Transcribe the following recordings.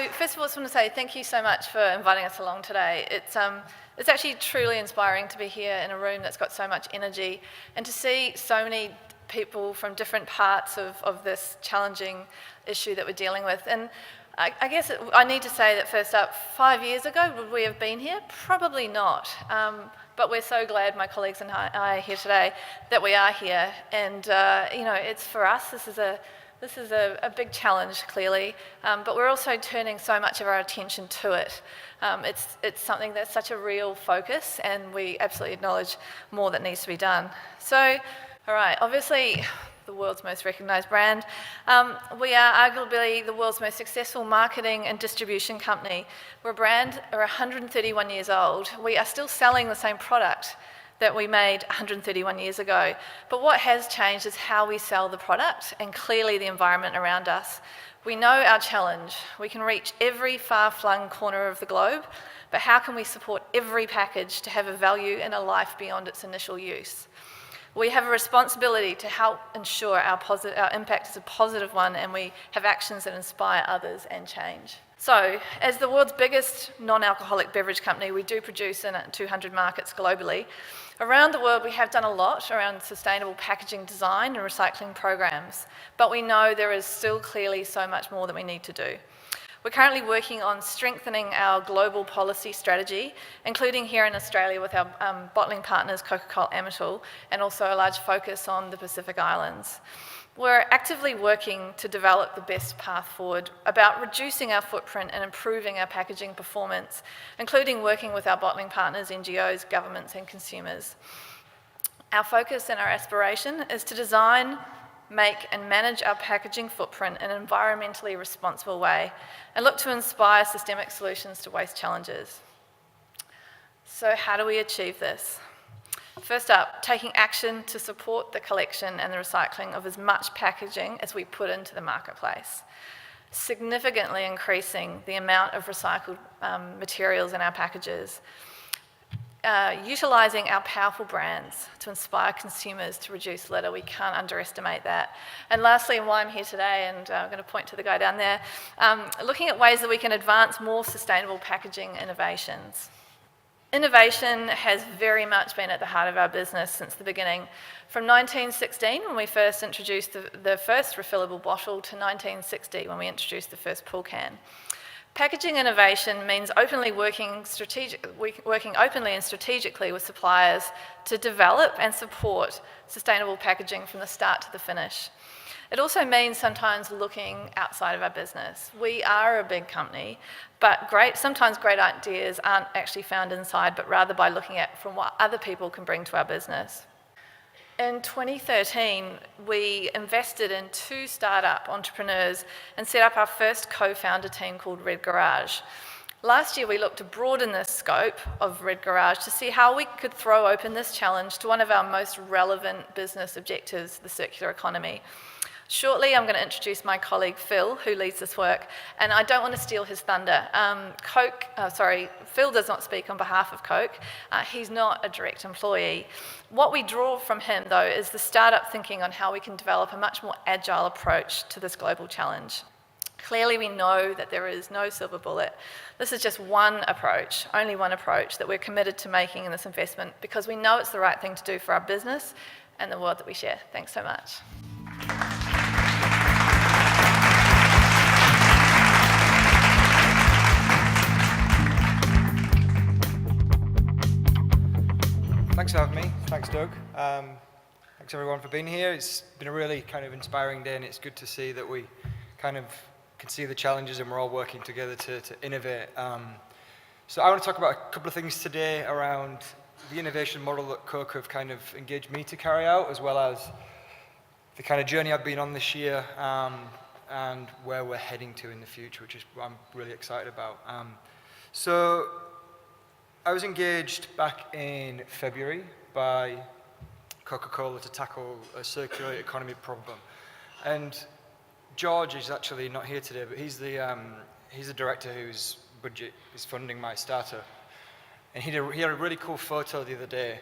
So first of all, I just want to say thank you so much for inviting us along today. It's actually truly inspiring to be here in a room that's got so much energy and to see so many people from different parts of this challenging issue that we're dealing with. And I guess I need to say that first up, 5 years ago, would we have been here? Probably not. But we're so glad, my colleagues and I are here today, that we are here. And it's for us, this is a big challenge, clearly, but we're also turning so much of our attention to it. It's something that's such a real focus, and we absolutely acknowledge more that needs to be done. So, all right, obviously, the world's most recognised brand. We are arguably the world's most successful marketing and distribution company. We're a brand, we're 131 years old. We are still selling the same product that we made 131 years ago. But what has changed is how we sell the product and clearly the environment around us. We know our challenge. We can reach every far-flung corner of the globe, but how can we support every package to have a value and a life beyond its initial use? We have a responsibility to help ensure our impact is a positive one, and we have actions that inspire others and change. So, as the world's biggest non-alcoholic beverage company, we do produce in 200 markets globally. Around the world, we have done a lot around sustainable packaging design and recycling programs, but we know there is still clearly so much more that we need to do. We're currently working on strengthening our global policy strategy, including here in Australia with our bottling partners Coca Cola Amatil, and also a large focus on the Pacific Islands. We're actively working to develop the best path forward about reducing our footprint and improving our packaging performance, including working with our bottling partners, NGOs, governments and consumers. Our focus and our aspiration is to design, make and manage our packaging footprint in an environmentally responsible way and look to inspire systemic solutions to waste challenges. So how do we achieve this? First up, taking action to support the collection and the recycling of as much packaging as we put into the marketplace. Significantly increasing the amount of recycled materials in our packages. Utilising our powerful brands to inspire consumers to reduce litter. We can't underestimate that. And lastly, and why I'm here today, and I'm going to point to the guy down there, looking at ways that we can advance more sustainable packaging innovations. Innovation has very much been at the heart of our business since the beginning. From 1916, when we first introduced the first refillable bottle, to 1960, when we introduced the first pull can. Packaging innovation means working openly and strategically with suppliers to develop and support sustainable packaging from the start to the finish. It also means sometimes looking outside of our business. We are a big company, but sometimes great ideas aren't actually found inside, but rather by looking at from what other people can bring to our business. In 2013, we invested in 2 startup entrepreneurs and set up our first co-founder team called Red Garage. Last year, we looked to broaden the scope of Red Garage to see how we could throw open this challenge to one of our most relevant business objectives, the circular economy. Shortly, I'm going to introduce my colleague Phill, who leads this work, and I don't want to steal his thunder. Phill does not speak on behalf of Coke. He's not a direct employee. What we draw from him, though, is the startup thinking on how we can develop a much more agile approach to this global challenge. Clearly, we know that there is no silver bullet. This is just one approach, only one approach, that we're committed to making in this investment because we know it's the right thing to do for our business and the world that we share. Thanks so much. Thanks for having me. Thanks, Doug. Thanks everyone for being here. It's been a really kind of inspiring day, and it's good to see that we kind of can see the challenges and we're all working together to innovate. So I want to talk about a couple of things today around the innovation model that Coke have kind of engaged me to carry out, as well as the kind of journey I've been on this year and where we're heading to in the future, which is what I'm really excited about. So I was engaged back in February by Coca Cola to tackle a circular economy problem. And George is actually not here today, but he's the director whose budget is funding my startup. And he had a really cool photo the other day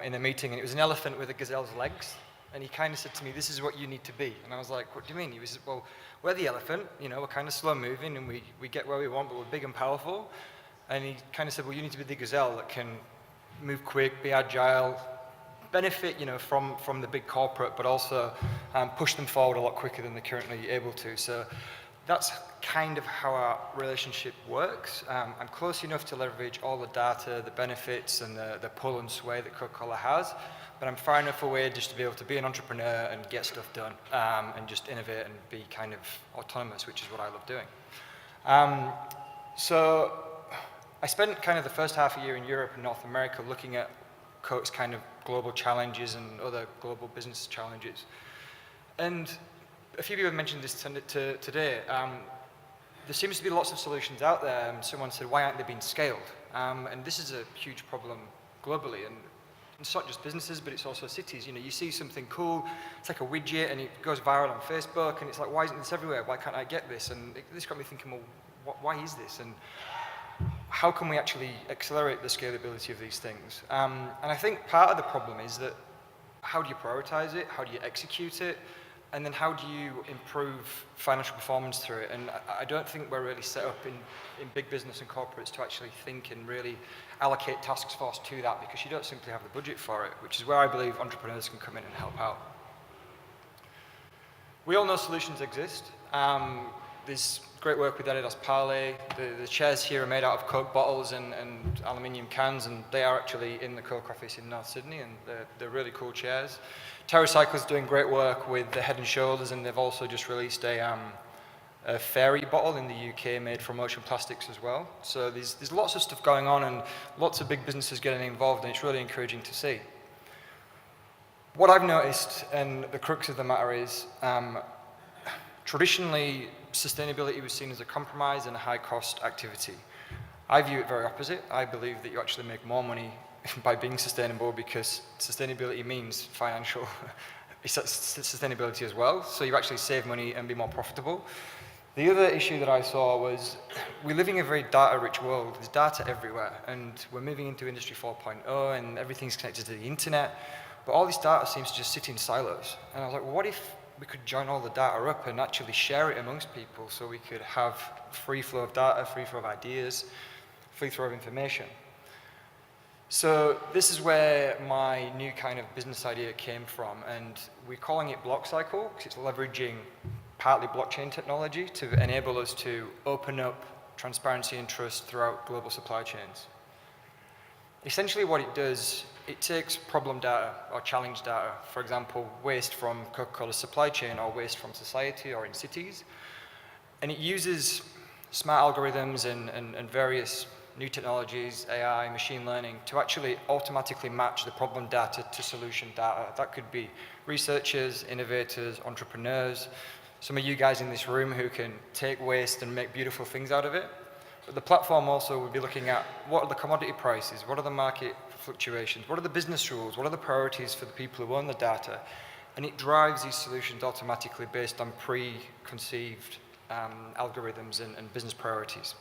in a meeting, and it was an elephant with a gazelle's legs. And he kind of said to me, this is what you need to be. And I was like, what do you mean? He was, well, we're the elephant, we're kind of slow moving and we get where we want, but we're big and powerful. And he kind of said, well, you need to be the gazelle that can move quick, be agile, benefit, from the big corporate, but also push them forward a lot quicker than they're currently able to. So that's kind of how our relationship works. I'm close enough to leverage all the data, the benefits, and the pull and sway that Coca Cola has, but I'm far enough away just to be able to be an entrepreneur and get stuff done, and just innovate and be kind of autonomous, which is what I love doing. So I spent kind of the first half a year in Europe and North America looking at Coke's kind of global challenges and other global business challenges. And a few people have mentioned this today. There seems to be lots of solutions out there. Someone said, why aren't they being scaled? And this is a huge problem globally. And it's not just businesses, but it's also cities. You see something cool, it's like a widget, and it goes viral on Facebook, and it's like, why isn't this everywhere? Why can't I get this? And this got me thinking, well, why is this? And how can we actually accelerate the scalability of these things? And I think part of the problem is that how do you prioritize it? How do you execute it? And then how do you improve financial performance through it? And I don't think we're really set up in big business and corporates to actually think and really allocate task force to that, because you don't simply have the budget for it, which is where I believe entrepreneurs can come in and help out. We all know solutions exist. There's great work with Adidas Parley. The chairs here are made out of Coke bottles and aluminium cans, and they are actually in the Coke office in North Sydney, and they're really cool chairs. TerraCycle's doing great work with the Head & Shoulders, and they've also just released a fairy bottle in the UK made from ocean plastics as well. So there's lots of stuff going on and lots of big businesses getting involved, and it's really encouraging to see. What I've noticed, and the crux of the matter is, traditionally, sustainability was seen as a compromise and a high-cost activity. I view it very opposite. I believe that you actually make more money by being sustainable, because sustainability means financial sustainability as well. So you actually save money and be more profitable. The other issue that I saw was we're living in a very data-rich world. There's data everywhere, and we're moving into Industry 4.0, and everything's connected to the internet. But all this data seems to just sit in silos. And I was like, well, what if we could join all the data up and actually share it amongst people, so we could have free flow of data, free flow of ideas, free flow of information? So this is where my new kind of business idea came from, and we're calling it blockcycle because it's leveraging partly blockchain technology to enable us to open up transparency and trust throughout global supply chains. Essentially what it does, it takes problem data or challenge data, for example, waste from Coca Cola supply chain or waste from society or in cities, and it uses smart algorithms and various new technologies, AI, machine learning, to actually automatically match the problem data to solution data. That could be researchers, innovators, entrepreneurs, some of you guys in this room who can take waste and make beautiful things out of it. But the platform also would be looking at what are the commodity prices, what are the market fluctuations, what are the business rules, what are the priorities for the people who own the data, and it drives these solutions automatically based on preconceived algorithms and business priorities.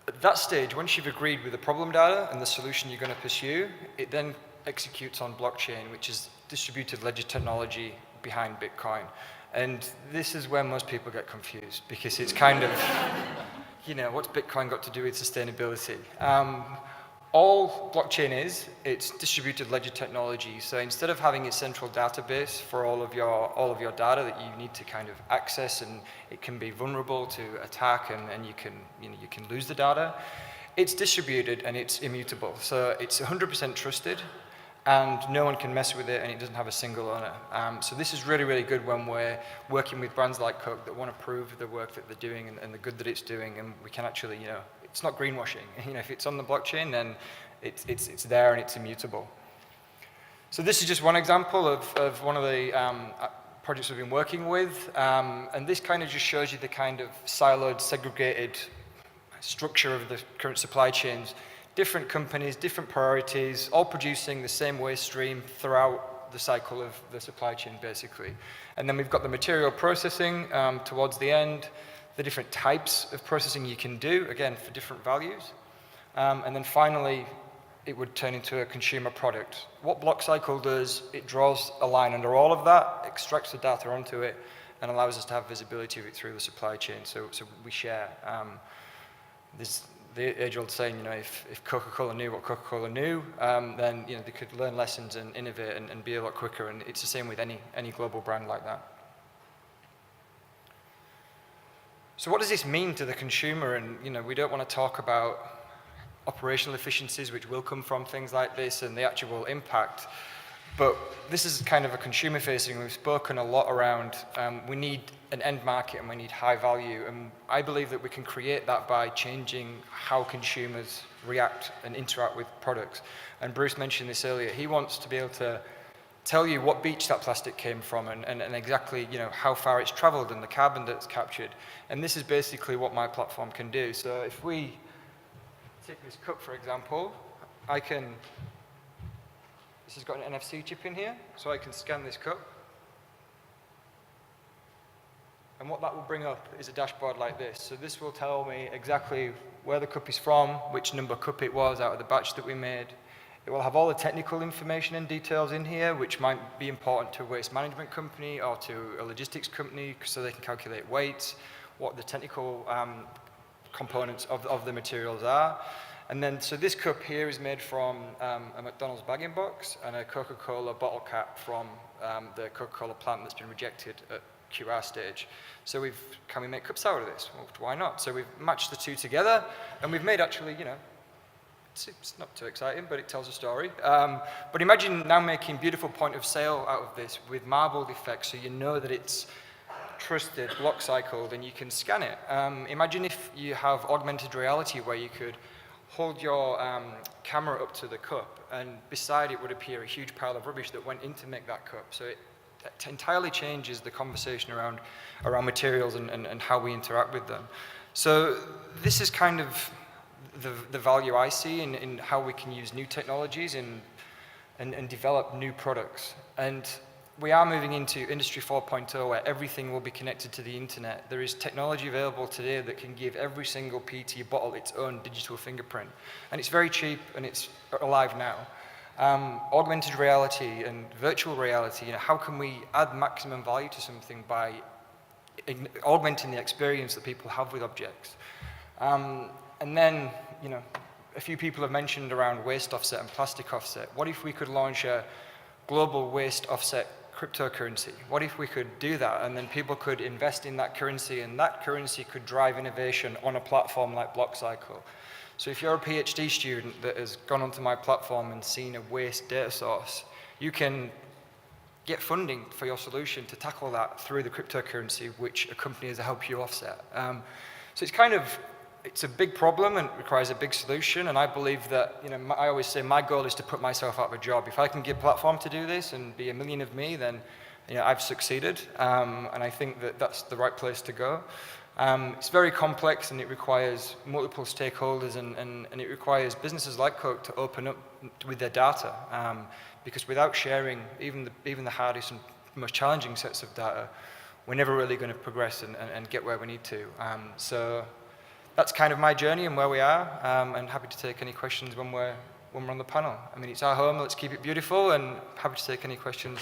At that stage, once you've agreed with the problem data and the solution you're going to pursue, it then executes on blockchain, which is distributed ledger technology behind Bitcoin. And this is where most people get confused, because it's kind of, what's Bitcoin got to do with sustainability? All blockchain is, it's distributed ledger technology. So instead of having a central database for all of your data that you need to kind of access, and it can be vulnerable to attack, and you can lose the data, it's distributed and it's immutable. So it's 100% trusted, and no one can mess with it, and it doesn't have a single owner. So this is really, really good when we're working with brands like Coke that want to prove the work that they're doing and the good that it's doing, and we can actually, it's not greenwashing. If it's on the blockchain, then it's there and it's immutable. So this is just one example of one of the projects we've been working with, and this kind of just shows you the kind of siloed, segregated structure of the current supply chains. Different companies, different priorities, all producing the same waste stream throughout the cycle of the supply chain, basically. And then we've got the material processing towards the end, the different types of processing you can do, again, for different values. And then finally, it would turn into a consumer product. What blockcycle does, it draws a line under all of that, extracts the data onto it, and allows us to have visibility of it through the supply chain. So we share. There's the age-old saying, if Coca Cola knew what Coca Cola knew, then they could learn lessons and innovate and be a lot quicker. And it's the same with any global brand like that. So what does this mean to the consumer? And we don't want to talk about operational efficiencies, which will come from things like this, and the actual impact. But this is kind of a consumer facing. We've spoken a lot around we need an end market and we need high value. And I believe that we can create that by changing how consumers react and interact with products. And Bruce mentioned this earlier. He wants to be able to tell you what beach that plastic came from and exactly how far it's traveled and the carbon that's captured. And this is basically what my platform can do. So if we take this cup, for example, this has got an NFC chip in here, so I can scan this cup. And what that will bring up is a dashboard like this. So this will tell me exactly where the cup is from, which number cup it was out of the batch that we made. It will have all the technical information and details in here, which might be important to a waste management company or to a logistics company, so they can calculate weights, what the technical components of the materials are. And then, so this cup here is made from a McDonald's bagging box and a Coca Cola bottle cap from the Coca Cola plant that's been rejected at QR stage. So can we make cups out of this? Well, why not? So we've matched the two together, and we've made actually, it's not too exciting, but it tells a story. But imagine now making beautiful point of sale out of this with marbled effects, so you know that it's trusted, block cycled, and you can scan it. Imagine if you have augmented reality where you could hold your camera up to the cup, and beside it would appear a huge pile of rubbish that went in to make that cup. So it entirely changes the conversation around materials and how we interact with them. So this is kind of the value I see in how we can use new technologies and develop new products. And we are moving into Industry 4.0, where everything will be connected to the internet. There is technology available today that can give every single PET bottle its own digital fingerprint. And it's very cheap, and it's alive now. Augmented reality and virtual reality, how can we add maximum value to something by augmenting the experience that people have with objects? And then, a few people have mentioned around waste offset and plastic offset. What if we could launch a global waste offset cryptocurrency? What if we could do that, and then people could invest in that currency, and that currency could drive innovation on a platform like blockcycle? So if you're a PhD student that has gone onto my platform and seen a waste data source, you can get funding for your solution to tackle that through the cryptocurrency, which a company has to help you offset. So it's a big problem and requires a big solution, and I believe that, I always say my goal is to put myself out of a job. If I can get a platform to do this and be a million of me, then I've succeeded, and I think that that's the right place to go. It's very complex, and it requires multiple stakeholders, and it requires businesses like Coke to open up with their data, because without sharing even the hardest and most challenging sets of data, we're never really going to progress and get where we need to. So that's kind of my journey and where we are, and happy to take any questions when we're on the panel. I mean, it's our home, let's keep it beautiful, and happy to take any questions.